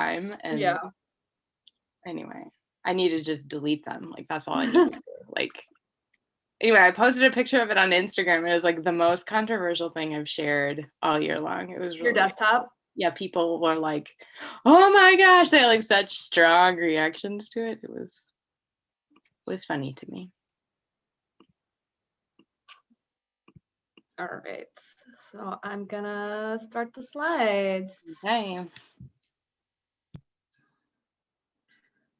time. And yeah. anyway, I need to just delete them. Like, that's all I need to do. Like, anyway, I posted a picture of it on Instagram. It was like the most controversial thing I've shared all year long. It was really, your desktop. Yeah, people were like, "Oh my gosh!" They had like such strong reactions to it. It was funny to me. All right, so I'm gonna start the slides. Okay.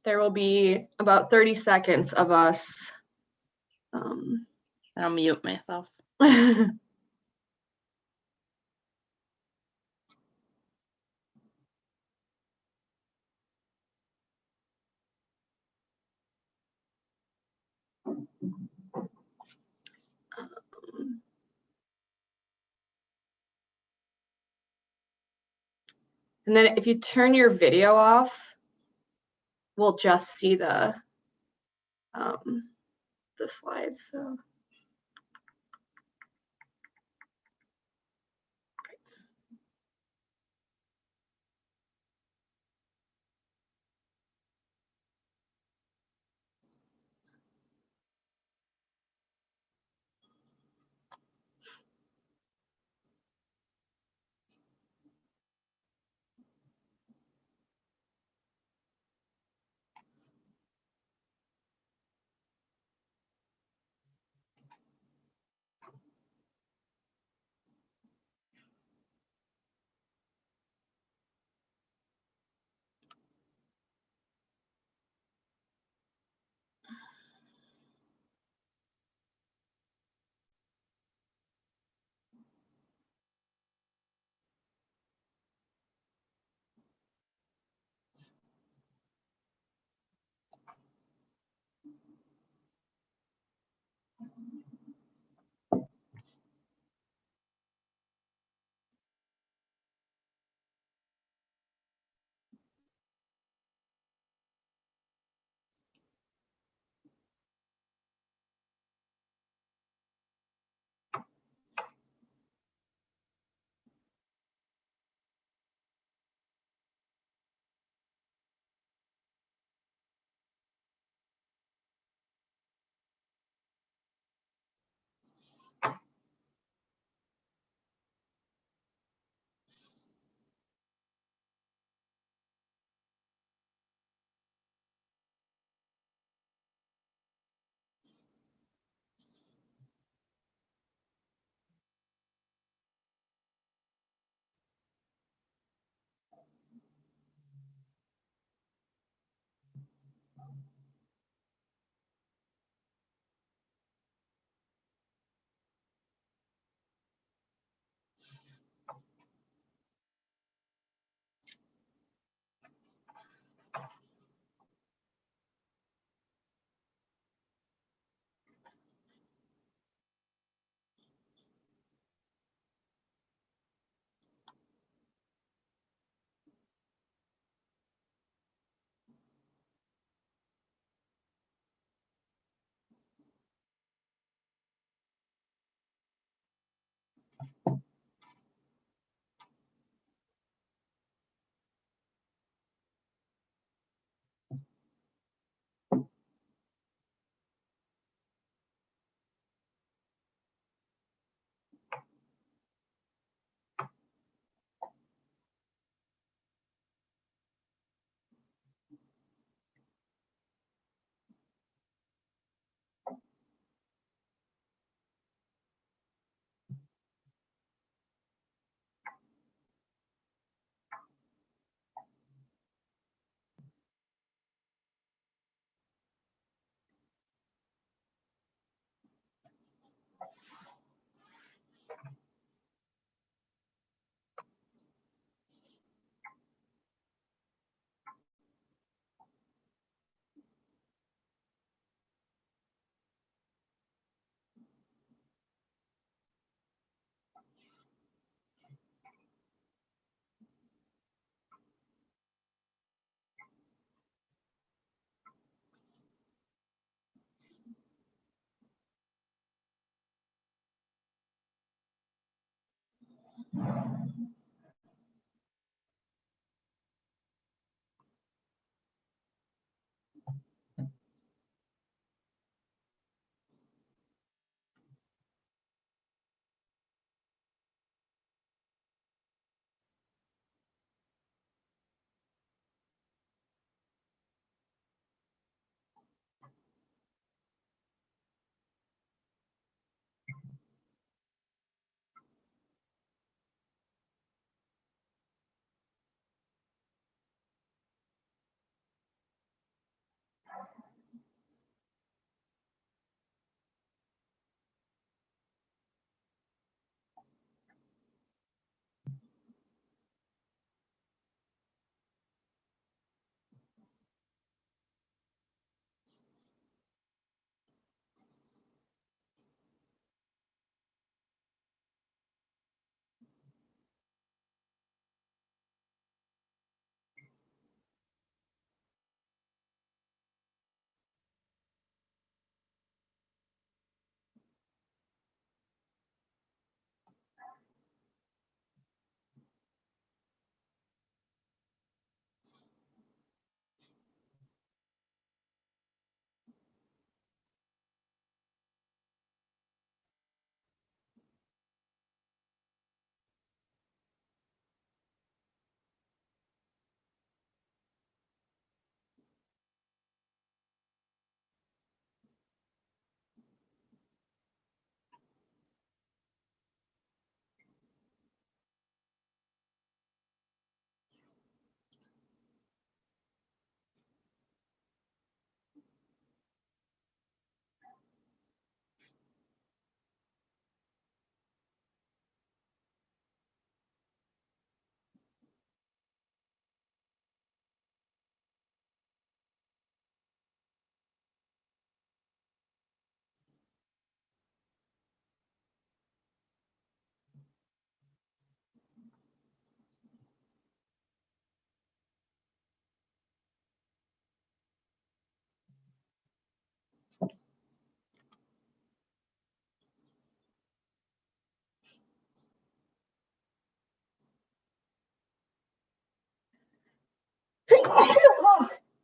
There will be about 30 seconds of us. I'll mute myself. And then if you turn your video off, we'll just see the slides. So.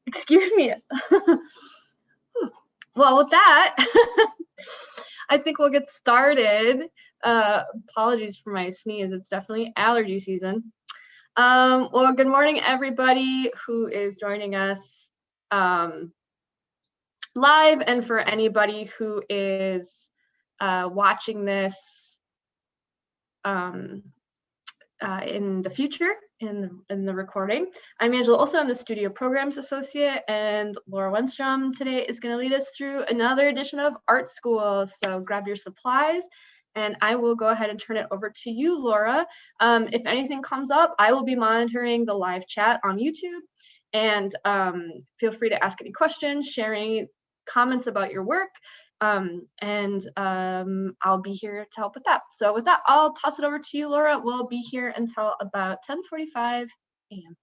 Excuse me. Well, with that, I think we'll get started. Apologies for my sneeze. It's definitely allergy season. Well, good morning, everybody who is joining us live, and for anybody who is watching this in the future, in the recording. I'm Angela Olson, I'm the Studio Programs Associate, and Laura Wennstrom today is going to lead us through another edition of Art School. So grab your supplies, and I will go ahead and turn it over to you, Laura. If anything comes up, I will be monitoring the live chat on YouTube, and feel free to ask any questions, share any comments about your work. I'll be here to help with that. So with that, I'll toss it over to you, Laura. We'll be here until about 10:45 a.m.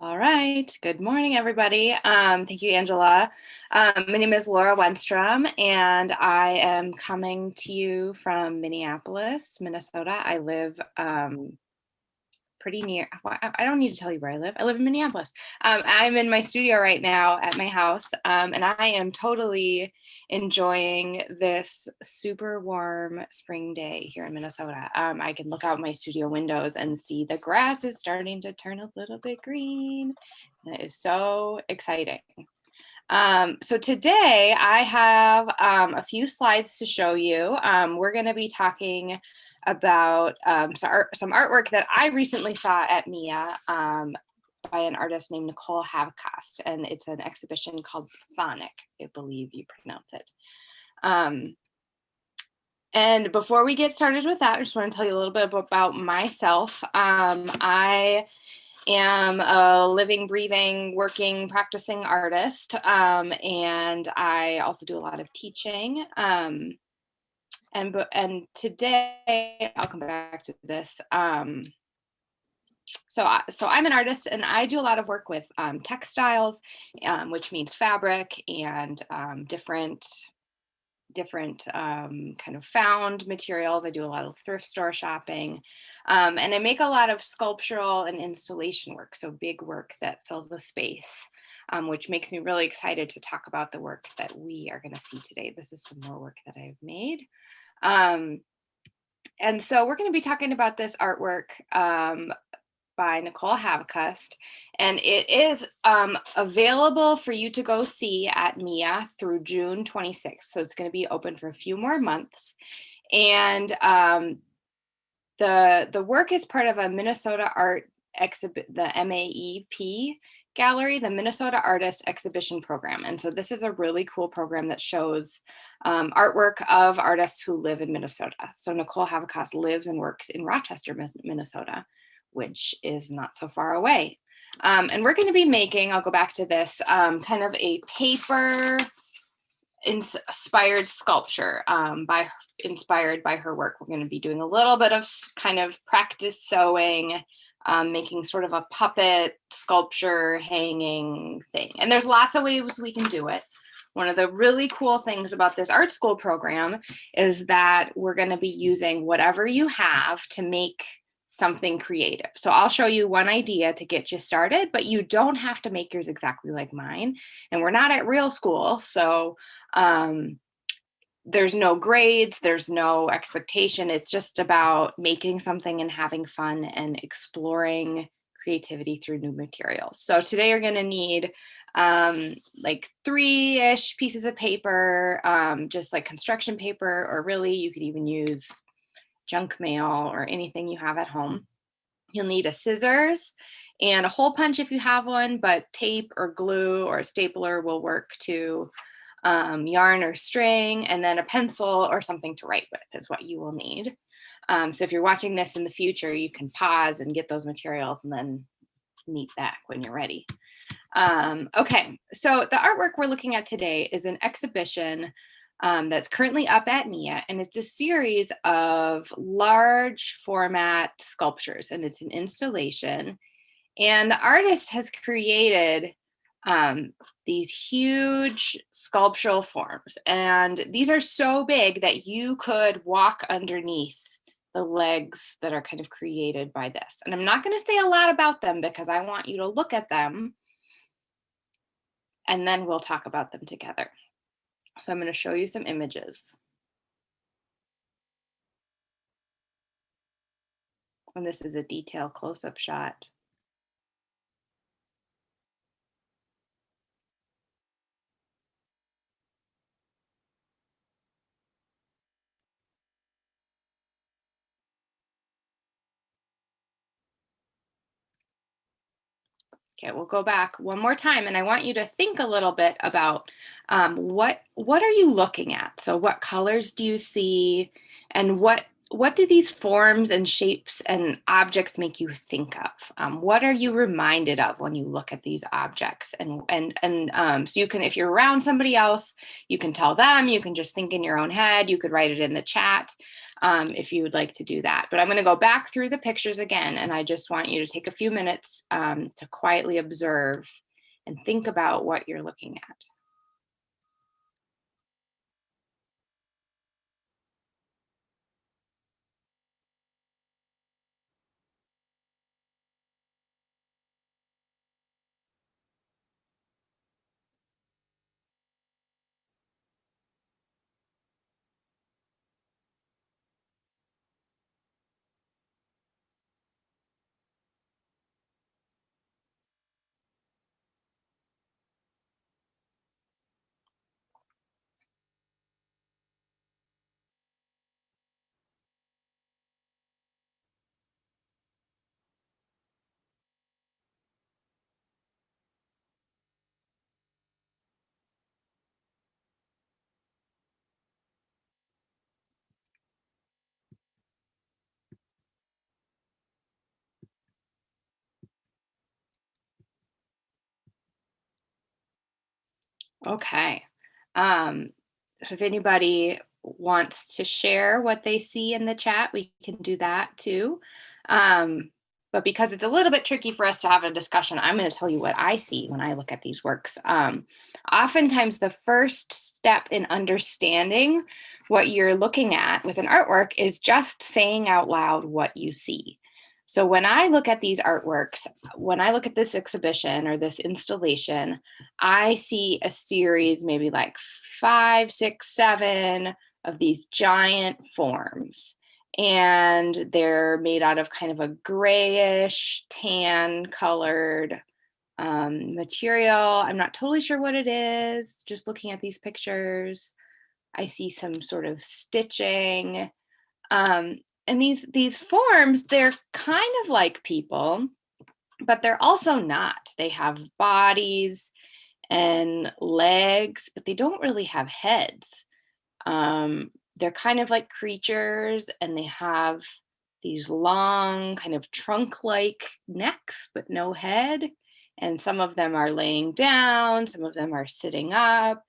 All right. Good morning, everybody. Thank you, Angela. My name is Laura Wennstrom, and I am coming to you from Minneapolis, Minnesota. I live pretty near, I don't need to tell you where I live. I live in Minneapolis. I'm in my studio right now at my house, and I am totally enjoying this super warm spring day here in Minnesota. I can look out my studio windows and see the grass is starting to turn a little bit green, and it is so exciting. So today I have a few slides to show you. We're going to be talking about some artwork that I recently saw at MIA by an artist named Nicole Havcast, and it's an exhibition called Phonic, I believe you pronounce it. And before we get started with that, I just want to tell you a little bit about myself. I am a living, breathing, working, practicing artist, and I also do a lot of teaching. And today I'll come back to this. So I'm an artist, and I do a lot of work with textiles, which means fabric and different kind of found materials. I do a lot of thrift store shopping, and I make a lot of sculptural and installation work, so big work that fills the space, which makes me really excited to talk about the work that we are going to see today. This is some more work that I've made. And so we're going to be talking about this artwork by Nicole Havcast, and it is available for you to go see at MIA through June 26th. So it's going to be open for a few more months. And the work is part of a Minnesota art exhibit, the MAEP gallery, the Minnesota Artist Exhibition Program. And so this is a really cool program that shows artwork of artists who live in Minnesota. So Nicole Havcast lives and works in Rochester, Minnesota, which is not so far away. And we're going to be making, I'll go back to this, kind of a paper inspired sculpture inspired by her work. We're going to be doing a little bit of kind of practice sewing, making sort of a puppet sculpture hanging thing. And there's lots of ways we can do it. One of the really cool things about this art school program is that we're going to be using whatever you have to make something creative. So I'll show you one idea to get you started, but you don't have to make yours exactly like mine. And we're not at real school, so there's no grades, there's no expectation. It's just about making something and having fun and exploring creativity through new materials. So today you're going to need like 3-ish pieces of paper, just like construction paper, or really you could even use junk mail or anything you have at home. You'll need a scissors and a hole punch if you have one, but tape or glue or a stapler will work too. Yarn or string, and then a pencil or something to write with is what you will need. So if you're watching this in the future, you can pause and get those materials and then meet back when you're ready. Okay, so the artwork we're looking at today is an exhibition that's currently up at MIA, and it's a series of large format sculptures, and it's an installation. And the artist has created these huge sculptural forms, and these are so big that you could walk underneath the legs that are kind of created by this. And I'm not going to say a lot about them because I want you to look at them and then we'll talk about them together. So I'm going to show you some images. And this is a detail close-up shot. Okay, we'll go back one more time, and I want you to think a little bit about what are you looking at? So, what colors do you see, and what do these forms and shapes and objects make you think of? What are you reminded of when you look at these objects? So you can, if you're around somebody else, you can tell them. You can just think in your own head. You could write it in the chat. If you would like to do that. But I'm going to go back through the pictures again, and I just want you to take a few minutes to quietly observe and think about what you're looking at. Okay. So if anybody wants to share what they see in the chat, we can do that too. But because it's a little bit tricky for us to have a discussion, I'm going to tell you what I see when I look at these works. Oftentimes, the first step in understanding what you're looking at with an artwork is just saying out loud what you see. So when I look at these artworks, when I look at this exhibition or this installation, I see a series, maybe like 5, 6, 7 of these giant forms. And they're made out of kind of a grayish, tan colored material. I'm not totally sure what it is, just looking at these pictures. I see some sort of stitching. And these forms, they're kind of like people, but they're also not. They have bodies and legs, but they don't really have heads. They're kind of like creatures, and they have these long kind of trunk-like necks, but no head. And some of them are laying down, some of them are sitting up,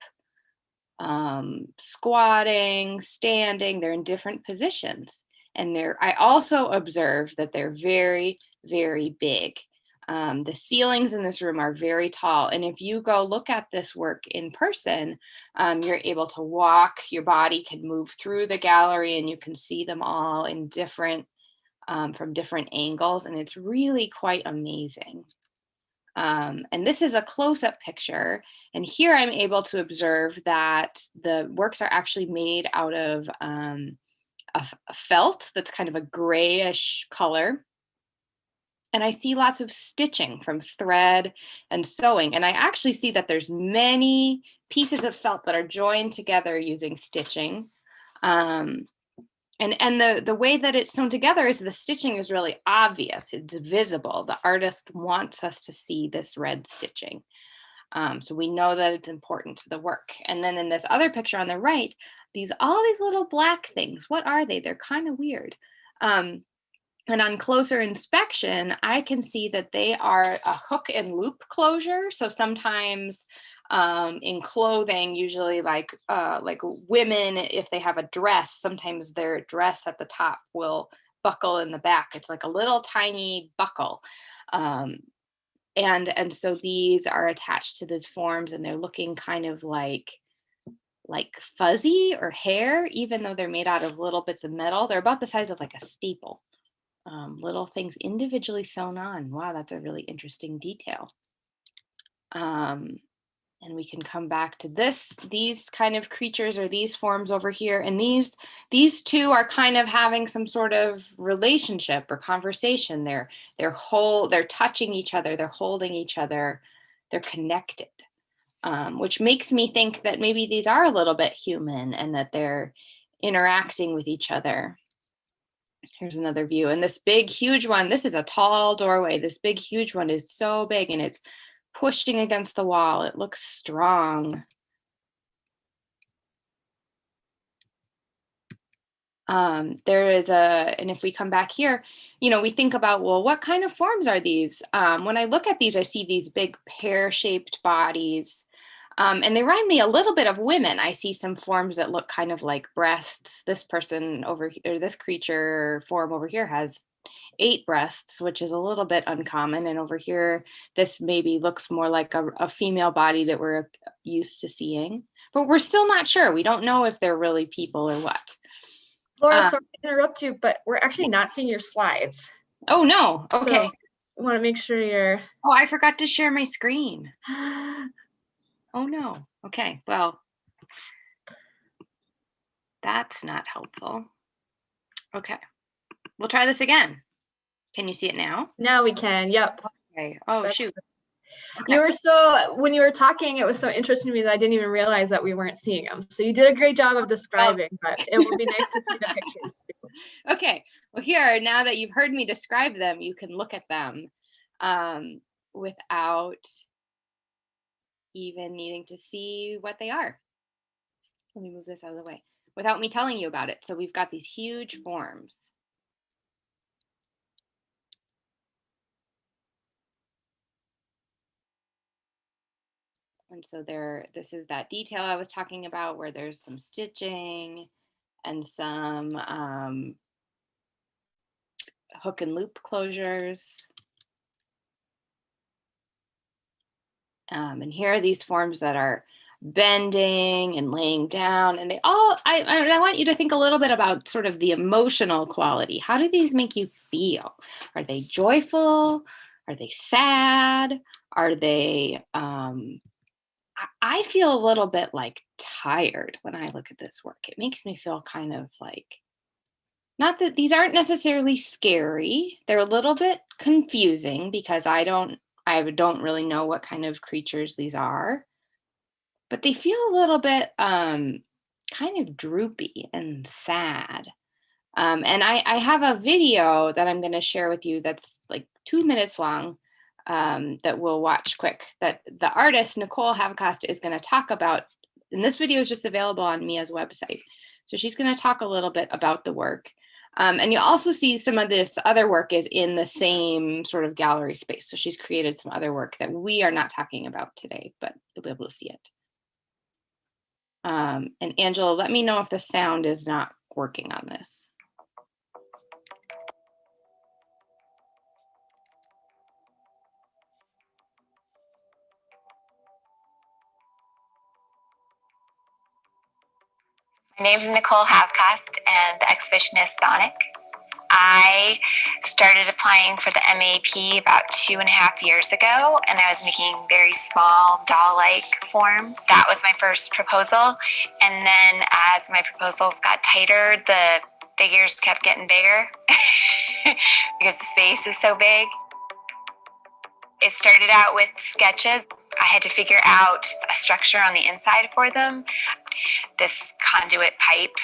squatting, standing. They're in different positions. And I also observe that they're very, very big. The ceilings in this room are very tall. And if you go look at this work in person, you're able to walk, your body can move through the gallery and you can see them all in different, from different angles. And it's really quite amazing. And this is a close-up picture. And here I'm able to observe that the works are actually made out of a felt that's kind of a grayish color. And I see lots of stitching from thread and sewing. And I actually see that there's many pieces of felt that are joined together using stitching. And the way that it's sewn together is the stitching is really obvious. It's visible. The artist wants us to see this red stitching. So we know that it's important to the work. And then in this other picture on the right, all these little black things, what are they? They're kind of weird. And on closer inspection, I can see that they are a hook and loop closure. So sometimes in clothing, usually like women, if they have a dress, sometimes their dress at the top will buckle in the back. It's like a little tiny buckle. And so these are attached to these forms, and they're looking kind of like like fuzzy or hair, even though they're made out of little bits of metal. They're about the size of like a staple. Little things individually sewn on. Wow, that's a really interesting detail. And we can come back to these kind of creatures or these forms over here. And these two are kind of having some sort of relationship or conversation. They're touching each other, they're holding each other, they're connected, which makes me think that maybe these are a little bit human and that they're interacting with each other. Here's another view. And this big, huge one, this is a tall doorway. This big, huge one is so big and it's pushing against the wall. It looks strong. There is and if we come back here, we think about, well, what kind of forms are these? When I look at these, I see these big pear-shaped bodies. And they remind me a little bit of women. I see some forms that look kind of like breasts. This person over here, or this creature form over here has 8 breasts, which is a little bit uncommon. And over here, this maybe looks more like a female body that we're used to seeing. But we're still not sure. We don't know if they're really people or what. Laura, sorry to interrupt you, but we're actually not seeing your slides. Oh, no. Okay. So I want to make sure you're... Oh, I forgot to share my screen. Oh, no. Okay. Well, that's not helpful. Okay. We'll try this again. Can you see it now? Now we can. Yep. Okay. Oh, shoot. Okay. When you were talking, it was so interesting to me that I didn't even realize that we weren't seeing them. So you did a great job of describing, but it would be nice to see the pictures too. Okay. Well, here, now that you've heard me describe them, you can look at them without even needing to see what they are. Let me move this out of the way. Without me telling you about it. So we've got these huge forms. And so this is that detail I was talking about where there's some stitching and some hook and loop closures. And here are these forms that are bending and laying down, and I want you to think a little bit about sort of the emotional quality. How do these make you feel? Are they joyful? Are they sad? Are they I feel a little bit like tired when I look at this work. It makes me feel kind of like, not that these aren't necessarily scary. They're a little bit confusing because I don't really know what kind of creatures these are, but they feel a little bit kind of droopy and sad. And I have a video that I'm going to share with you that's like 2 minutes long that we'll watch quick, that the artist, Nicole Havcost, is going to talk about. And this video is just available on Mia's website. So she's going to talk a little bit about the work. And you'll also see some of this other work is in the same sort of gallery space. So she's created some other work that we are not talking about today, but you'll be able to see it. And Angela, let me know if the sound is not working on this. My name is Nicole Havcost, and the exhibition is Sonic. I started applying for the MAP about 2.5 years ago, and I was making very small doll-like forms. That was my first proposal, and then as my proposals got tighter, the figures kept getting bigger because the space is so big. It started out with sketches. I had to figure out a structure on the inside for them. This conduit pipe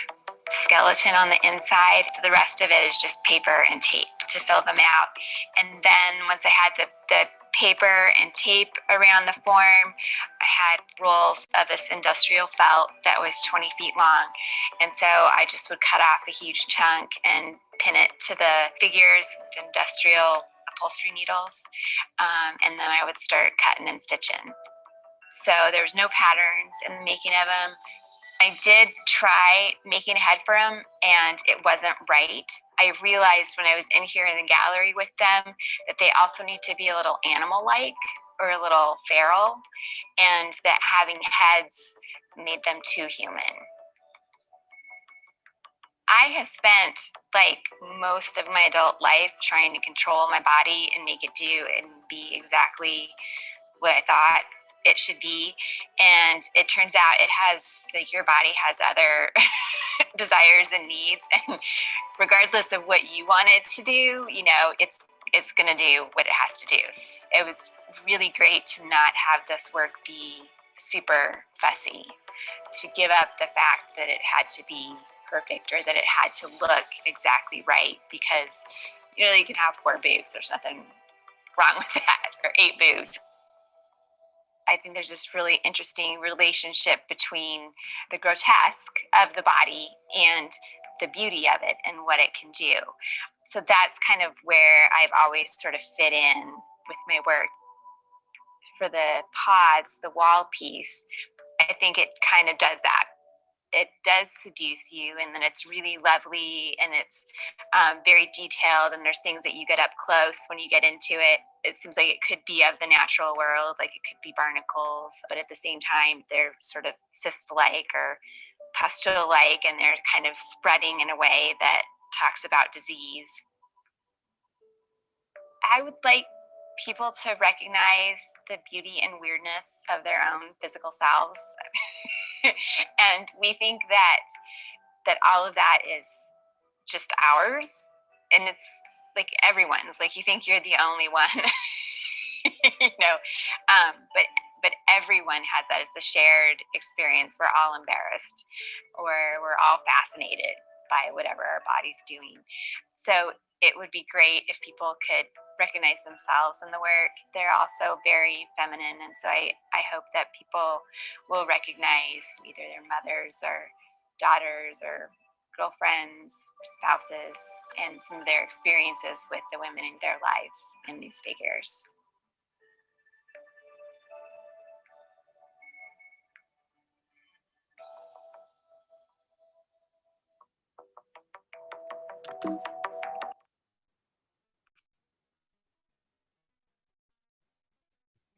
skeleton on the inside. So the rest of it is just paper and tape to fill them out. And then once I had the paper and tape around the form, I had rolls of this industrial felt that was 20 feet long. And so I just would cut off a huge chunk and pin it to the figures with industrial upholstery needles. And then I would start cutting and stitching. So there was no patterns in the making of them. I did try making a head for them, and it wasn't right. I realized when I was in here in the gallery with them that they also need to be a little animal-like or a little feral, and that having heads made them too human. I have spent like most of my adult life trying to control my body and make it do and be exactly what I thought it should be. And it turns out it has, like, your body has other desires and needs. And regardless of what you want it to do, you know, it's going to do what it has to do. It was really great to not have this work be super fussy, to give up the fact that it had to be perfect or that it had to look exactly right, because you know, you can have 4 boobs, there's nothing wrong with that, or 8 boobs. I think there's this really interesting relationship between the grotesque of the body and the beauty of it and what it can do. So that's kind of where I've always sort of fit in with my work. For the pods, the wall piece, I think it kind of does that. It does seduce you, and then it's really lovely, and it's very detailed, and there's things that you get up close when you get into it. It seems like it could be of the natural world, like it could be barnacles, but at the same time they're sort of cyst-like or pustule-like, and they're kind of spreading in a way that talks about disease. I would like people to recognize the beauty and weirdness of their own physical selves. And we think that all of that is just ours, and it's like everyone's. Like, you think you're the only one, you know, but everyone has that. It's a shared experience. We're all embarrassed, or we're all fascinated by whatever our body's doing. So it would be great if people could recognize themselves in the work. They're also very feminine, and so I hope that people will recognize either their mothers or daughters or girlfriends, spouses, and some of their experiences with the women in their lives in these figures.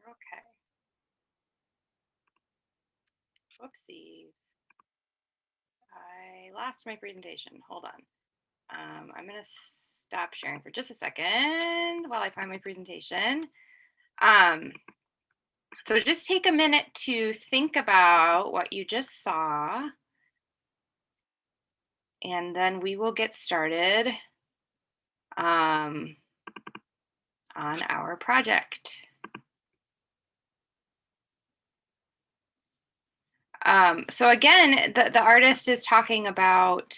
Okay. Whoopsies. I lost my presentation. Hold on. I'm going to stop sharing for just a second while I find my presentation. So just take a minute to think about what you just saw, and then we will get started on our project. So again, the artist is talking about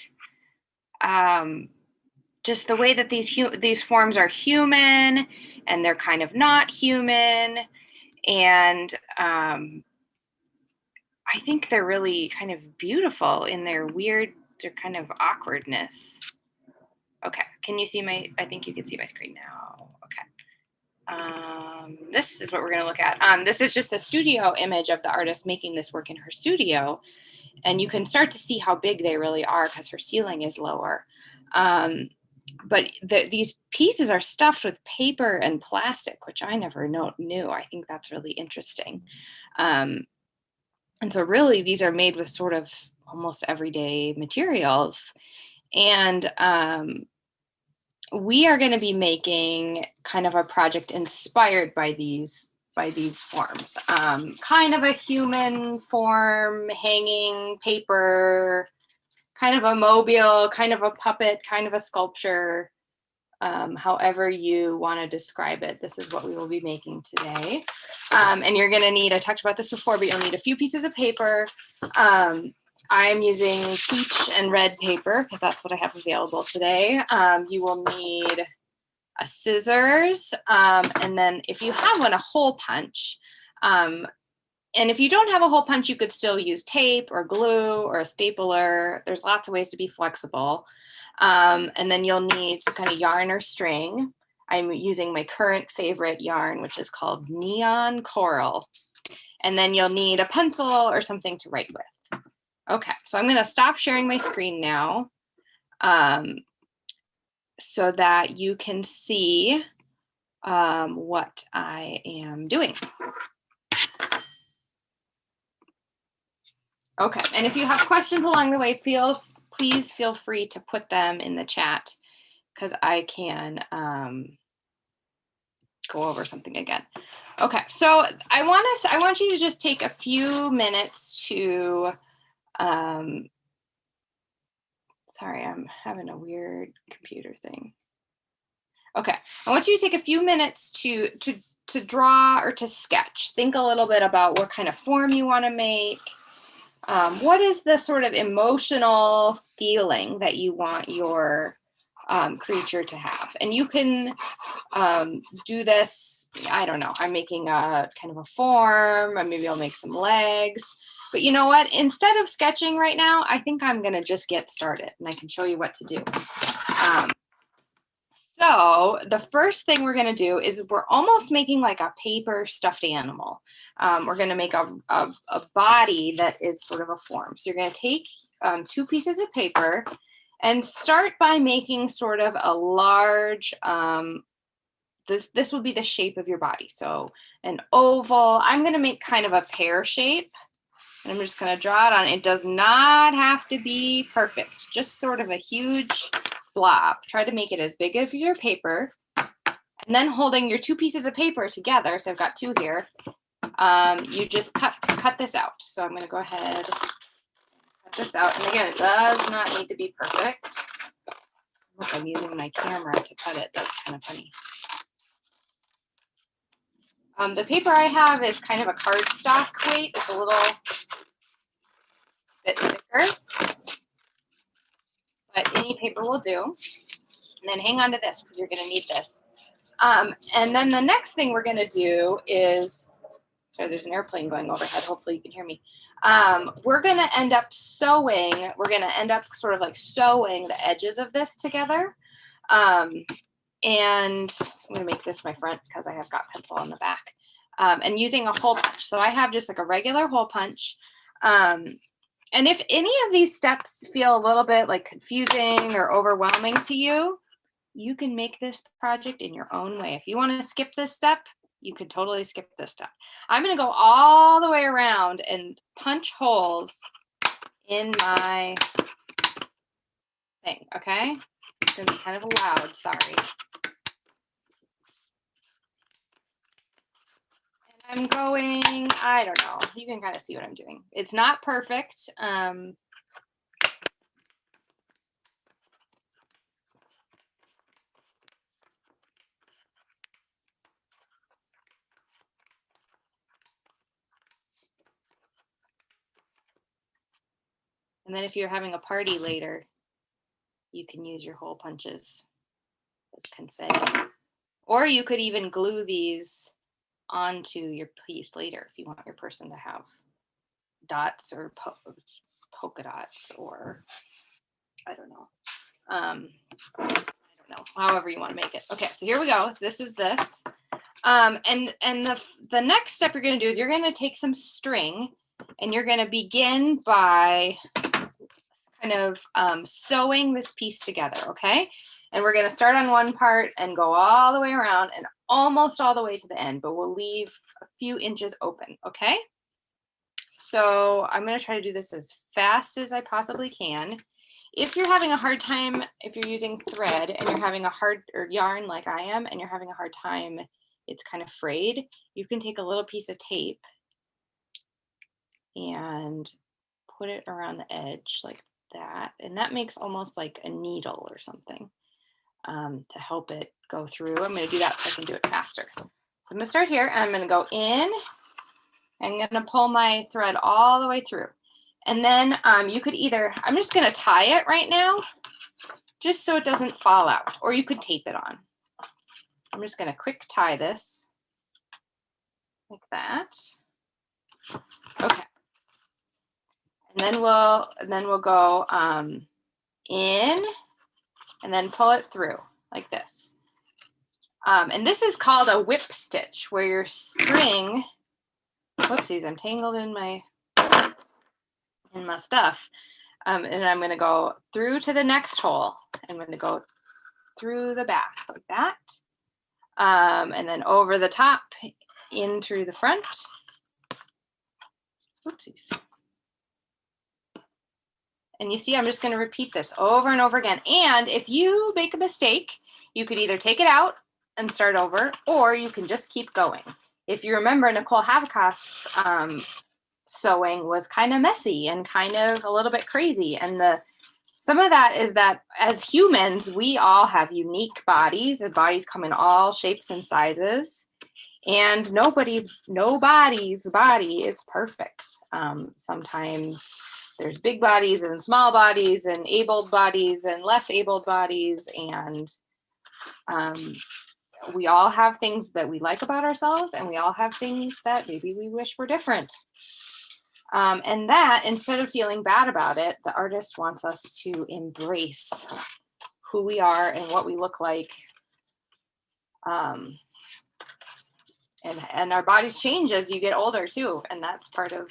just the way that these forms are human, and they're kind of not human, and I think they're really kind of beautiful in their kind of awkwardness. Okay, can you see I think you can see my screen now. Okay. This is what we're going to look at. This is just a studio image of the artist making this work in her studio. And you can start to see how big they really are because her ceiling is lower. But these pieces are stuffed with paper and plastic, which I never knew. I think that's really interesting. And so really, these are made with sort of almost everyday materials. And we are going to be making kind of a project inspired by these forms. Kind of a human form, hanging paper, kind of a mobile, kind of a puppet, kind of a sculpture. However you want to describe it, this is what we will be making today. And you're going to need, I talked about this before, but you'll need a few pieces of paper. I'm using peach and red paper because that's what I have available today. You will need a scissors, and then if you have one, a hole punch. And if you don't have a hole punch, you could still use tape or glue or a stapler. There's lots of ways to be flexible. And then you'll need some kind of yarn or string. I'm using my current favorite yarn, which is called Neon Coral. And then you'll need a pencil or something to write with. Okay, so I'm going to stop sharing my screen now so that you can see what I am doing. Okay, and if you have questions along the way, please feel free to put them in the chat because I can go over something again. Okay, so I want you to just take a few minutes to, sorry, I'm having a weird computer thing. Okay, I want you to take a few minutes to draw or to sketch. Think a little bit about what kind of form you want to make. What is the sort of emotional feeling that you want your creature to have? And you can do this, I don't know, I'm making a kind of a form, or maybe I'll make some legs. But you know what? Instead of sketching right now, I think I'm going to just get started and I can show you what to do. So the first thing we're going to do is we're almost making like a paper stuffed animal. We're going to make a body that is sort of a form. So you're going to take 2 pieces of paper and start by making sort of a large, this will be the shape of your body. So an oval, I'm going to make kind of a pear shape. And I'm just going to draw it on. It does not have to be perfect, just sort of a huge blob. Try to make it as big as your paper. And then holding your 2 pieces of paper together, so I've got 2 here, you just cut this out. So I'm going to go ahead, cut this out. And again, it does not need to be perfect. Look, I'm using my camera to cut it. That's kind of funny. The paper I have is kind of a cardstock weight. It's a little bit thicker, but any paper will do. And then hang on to this because you're going to need this. And then the next thing we're going to do is, sorry, there's an airplane going overhead. Hopefully you can hear me. We're going to end up sewing. We're going to end up sort of like sewing the edges of this together. And I'm going to make this my front because I have got pencil on the back. And using a hole punch. So I have just like a regular hole punch. And if any of these steps feel a little bit like confusing or overwhelming to you, you can make this project in your own way. If you want to skip this step, you could totally skip this step. I'm going to go all the way around and punch holes in my thing, okay? It's going to be kind of loud, sorry. I'm going, I don't know, you can kind of see what I'm doing. It's not perfect. And then if you're having a party later, you can use your hole punches as confetti. Or you could even glue these onto your piece later if you want your person to have dots or polka dots, or I don't know. However you want to make it. Okay, so here we go. This is this. And the next step you're going to do is you're going to take some string and you're going to begin by kind of sewing this piece together, okay? And we're going to start on one part and go all the way around and almost all the way to the end, but we'll leave a few inches open, okay? So I'm going to try to do this as fast as I possibly can. If you're having a hard time, if you're using thread and you're having a hard, or yarn like I am, and you're having a hard time, it's kind of frayed, you can take a little piece of tape and put it around the edge like that. And that makes almost like a needle or something to help it go through. I'm going to do that so I can do it faster. So I'm going to start here. I'm going to go in. I'm going to pull my thread all the way through. And then you could either, I'm just going to tie it right now, just so it doesn't fall out, or you could tape it on. I'm just going to quick tie this like that. Okay. And then we'll go in and then pull it through like this. And this is called a whip stitch, where your string, whoopsies, I'm tangled in my stuff. And I'm going to go through to the next hole. I'm going to go through the back like that. And then over the top, in through the front. Whoopsies. And you see, I'm just going to repeat this over and over again. And if you make a mistake, you could either take it out and start over, or you can just keep going. If you remember, Nicole Havcast's sewing was kind of messy and kind of a little bit crazy. And some of that is that as humans, we all have unique bodies. The bodies come in all shapes and sizes. And nobody's body is perfect. Sometimes there's big bodies and small bodies and abled bodies and less abled bodies. And we all have things that we like about ourselves, and we all have things that maybe we wish were different. And that, instead of feeling bad about it, the artist wants us to embrace who we are and what we look like. And our bodies change as you get older too, and that's part of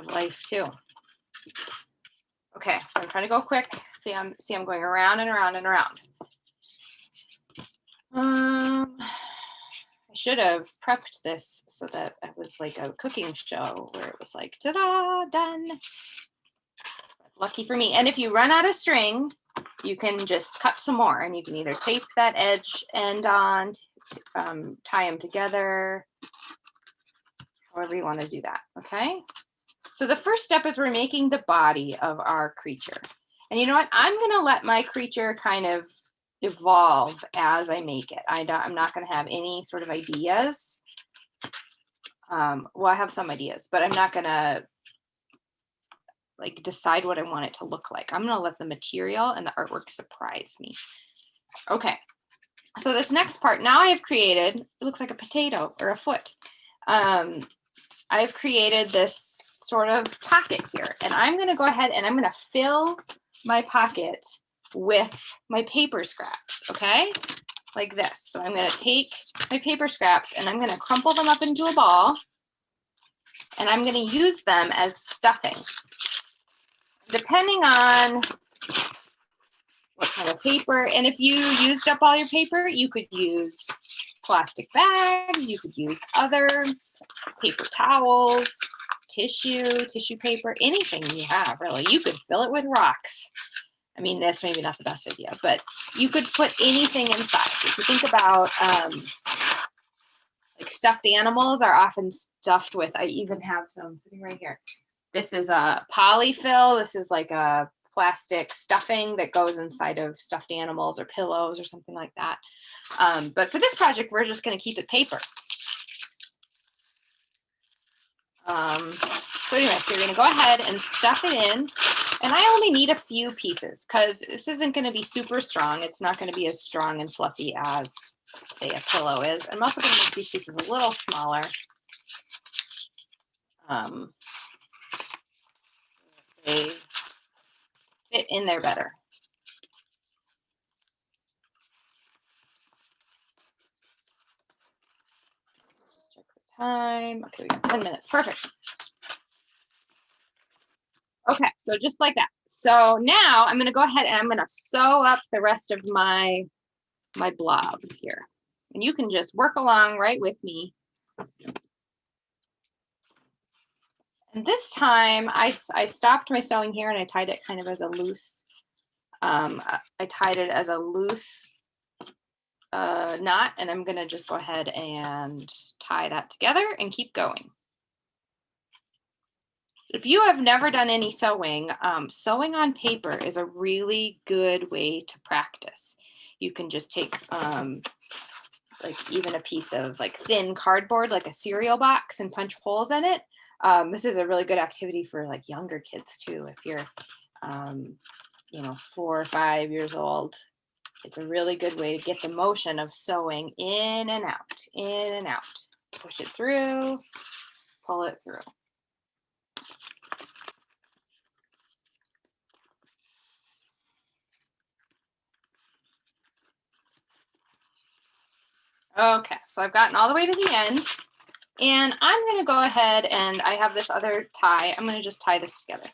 life too. Okay, so I'm trying to go quick. See, I'm going around and around and around. I should have prepped this so that it was like a cooking show where it was like, ta-da, done. Lucky for me. And if you run out of string, you can just cut some more, and you can either tape that edge end on, tie them together, however you want to do that. Okay. So the first step is we're making the body of our creature. And you know what? I'm going to let my creature kind of evolve as I make it. I'm not going to have any sort of ideas. Well, I have some ideas, but I'm not going to like decide what I want it to look like. I'm going to let the material and the artwork surprise me. Okay. So this next part, now I've created, it looks like a potato or a foot. I've created this sort of pocket here, and I'm going to go ahead and I'm going to fill my pocket with my paper scraps, okay? Like this. So I'm going to take my paper scraps and I'm going to crumple them up into a ball, and I'm going to use them as stuffing. Depending on what kind of paper, and if you used up all your paper, you could use plastic bags, you could use other paper towels, tissue paper, anything you have, really. You could fill it with rocks. I mean, that's maybe not the best idea, but you could put anything inside. If you think about like stuffed animals are often stuffed with, I even have some sitting right here. This is a polyfill. This is like a plastic stuffing that goes inside of stuffed animals or pillows or something like that. But for this project, we're just going to keep it paper. So anyway, so you're going to go ahead and stuff it in. And I only need a few pieces because this isn't going to be super strong. It's not going to be as strong and fluffy as, say, a pillow is. I'm also going to make these pieces a little smaller. They fit in there better. Just check the time. Okay, we got 10 minutes. Perfect. Okay, so just like that. So now I'm going to go ahead and I'm going to sew up the rest of my blob here. And you can just work along right with me. And this time I stopped my sewing here and I tied it kind of as a loose, I tied it as a loose knot, and I'm going to just go ahead and tie that together and keep going. If you have never done any sewing, sewing on paper is a really good way to practice. You can just take like even a piece of like thin cardboard, like a cereal box, and punch holes in it. This is a really good activity for like younger kids too. If you're, 4 or 5 years old, it's a really good way to get the motion of sewing in and out, in and out. Push it through, pull it through. Okay, so I've gotten all the way to the end, and I'm going to go ahead and I have this other tie. I'm going to just tie this together.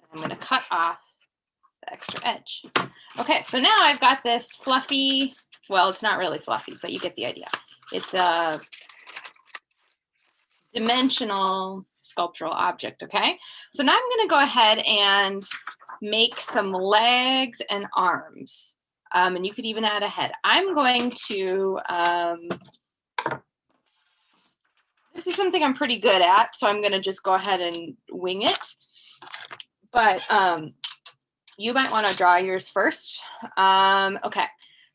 I'm going to cut off the extra edge. Okay, so now I've got this fluffy, well, it's not really fluffy, but you get the idea. It's a dimensional sculptural object, okay? So now I'm gonna go ahead and make some legs and arms. And you could even add a head. I'm going to, this is something I'm pretty good at, so I'm gonna just go ahead and wing it. But you might wanna draw yours first. Okay,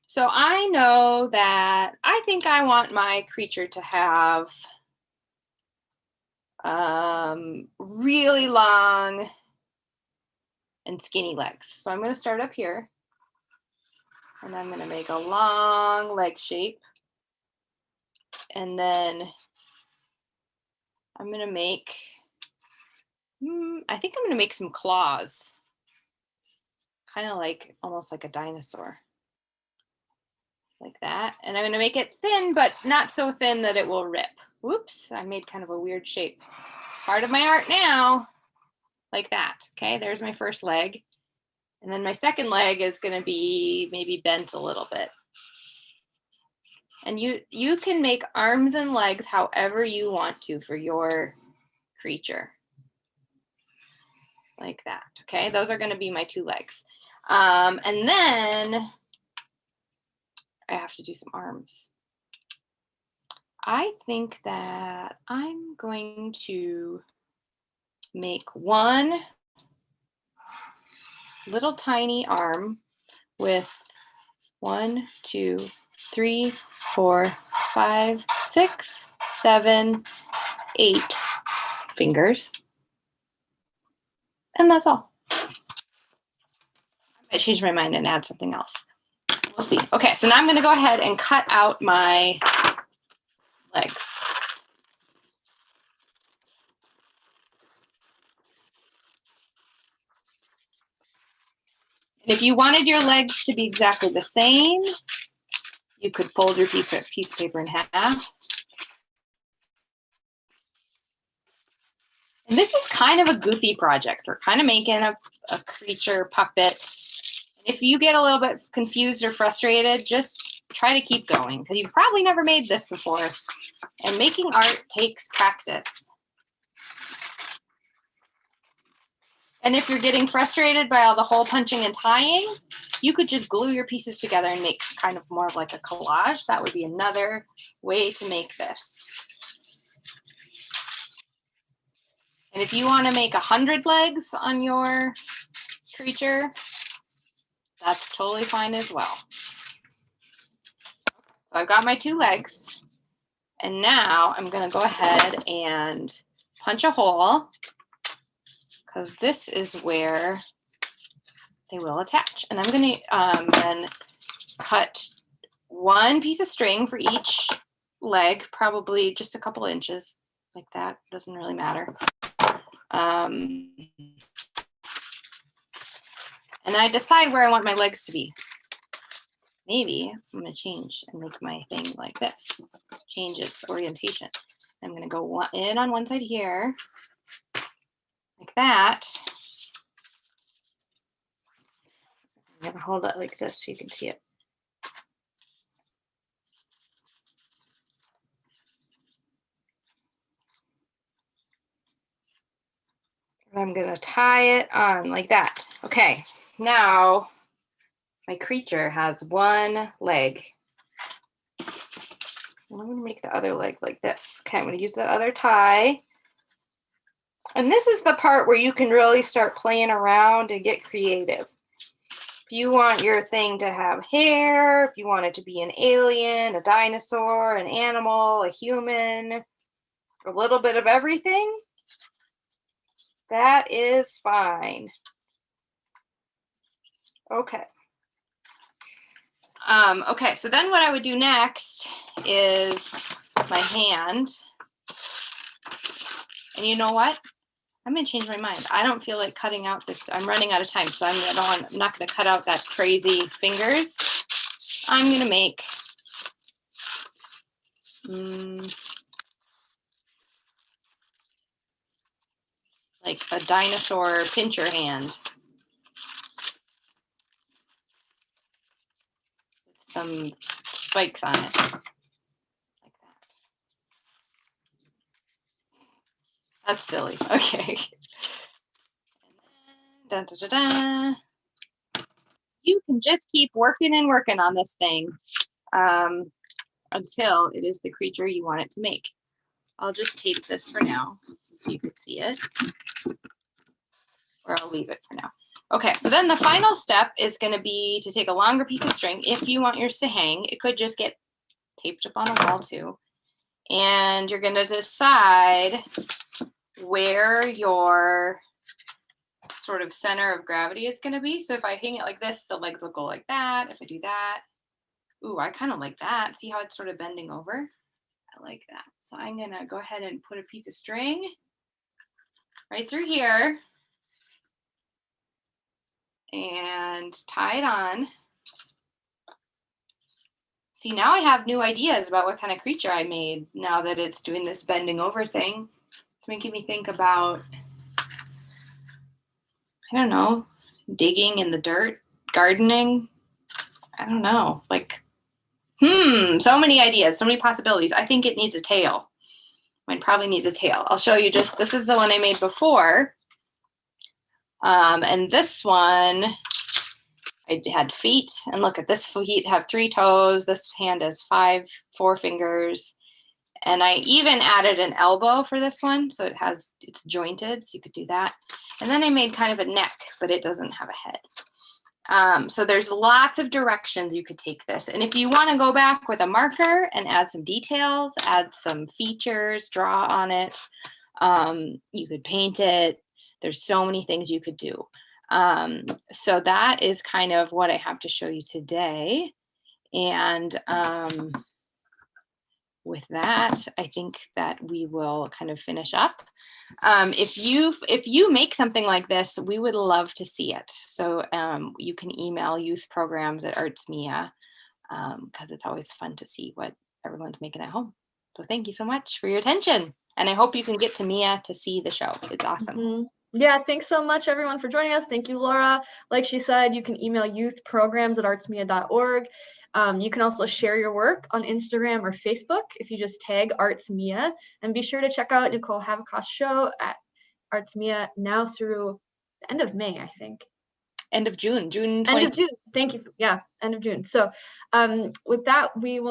so I know that I think I want my creature to have really long and skinny legs. So I'm going to start up here and I'm going to make a long leg shape. And then I'm going to make, I think I'm going to make some claws, kind of like, almost like a dinosaur, like that. And I'm going to make it thin, but not so thin that it will rip. Whoops, I made kind of a weird shape. Part of my art now, like that. Okay, there's my first leg. And then my second leg is going to be maybe bent a little bit. And you can make arms and legs however you want to for your creature. Like that, okay? Those are going to be my two legs. And then I have to do some arms. I think that I'm going to make one little tiny arm with 1, 2, 3, 4, 5, 6, 7, 8 fingers. And that's all. I might change my mind and add something else. We'll see. Okay, so now I'm going to go ahead and cut out my legs. And if you wanted your legs to be exactly the same, you could fold your piece of paper in half. And this is kind of a goofy project. We're kind of making a creature puppet. And if you get a little bit confused or frustrated, just try to keep going because you've probably never made this before. And making art takes practice. And if you're getting frustrated by all the hole punching and tying, you could just glue your pieces together and make kind of more of like a collage. That would be another way to make this. And if you want to make 100 legs on your creature, that's totally fine as well. So I've got my two legs. And now I'm going to go ahead and punch a hole because this is where they will attach. And I'm going to then cut one piece of string for each leg, probably just a couple inches like that. Doesn't really matter. And I decide where I want my legs to be. Maybe I'm going to change and make my thing like this, change its orientation. I'm going to go in on one side here, like that. I'm going to hold it like this so you can see it. And I'm going to tie it on like that. Okay, now my creature has one leg. And I'm going to make the other leg like this. Okay, I'm going to use the other tie. And this is the part where you can really start playing around and get creative. If you want your thing to have hair, if you want it to be an alien, a dinosaur, an animal, a human, a little bit of everything, that is fine. Okay. Okay, so then what I would do next is my hand. And you know what? I'm going to change my mind. I don't feel like cutting out this. I'm running out of time, so I'm not going to cut out that crazy fingers. I'm going to make like a dinosaur pincher hand. With some spikes on it. Like that. That's silly. Okay. Dun, dun, dun, dun. You can just keep working and working on this thing until it is the creature you want it to make. I'll just tape this for now so you could see it, or I'll leave it for now. Okay, so then the final step is going to be to take a longer piece of string. If you want yours to hang, it could just get taped up on a wall too. And you're going to decide where your sort of center of gravity is going to be. So if I hang it like this, the legs will go like that. If I do that, ooh, I kind of like that. See how it's sort of bending over? I like that. So I'm going to go ahead and put a piece of string right through here and tie it on. See, now I have new ideas about what kind of creature I made now that it's doing this bending over thing. It's making me think about, I don't know, digging in the dirt, gardening. I don't know, like, so many ideas, so many possibilities. I think it needs a tail. Mine probably needs a tail. I'll show you just, this is the one I made before. And this one, I had feet, and look at this feet have 3 toes. This hand has 4 fingers. And I even added an elbow for this one. So it's jointed, so you could do that. And then I made kind of a neck, but it doesn't have a head. So there's lots of directions you could take this. And if you want to go back with a marker and add some details, add some features, draw on it, you could paint it. There's so many things you could do. So that is kind of what I have to show you today. And with that, I think that we will kind of finish up. If you make something like this, we would love to see it. So you can email youthprograms@artsmia because it's always fun to see what everyone's making at home. So thank you so much for your attention. And I hope you can get to Mia to see the show. It's awesome. Mm-hmm. Yeah, thanks so much, everyone, for joining us. Thank you, Laura. Like she said, you can email youthprograms@artsmia.org. You can also share your work on Instagram or Facebook if you just tag ArtsMia. And be sure to check out Nicole Havikos's show at ArtsMia now through the end of May, I think. End of June. End of June. Thank you. Yeah, end of June. So with that, we will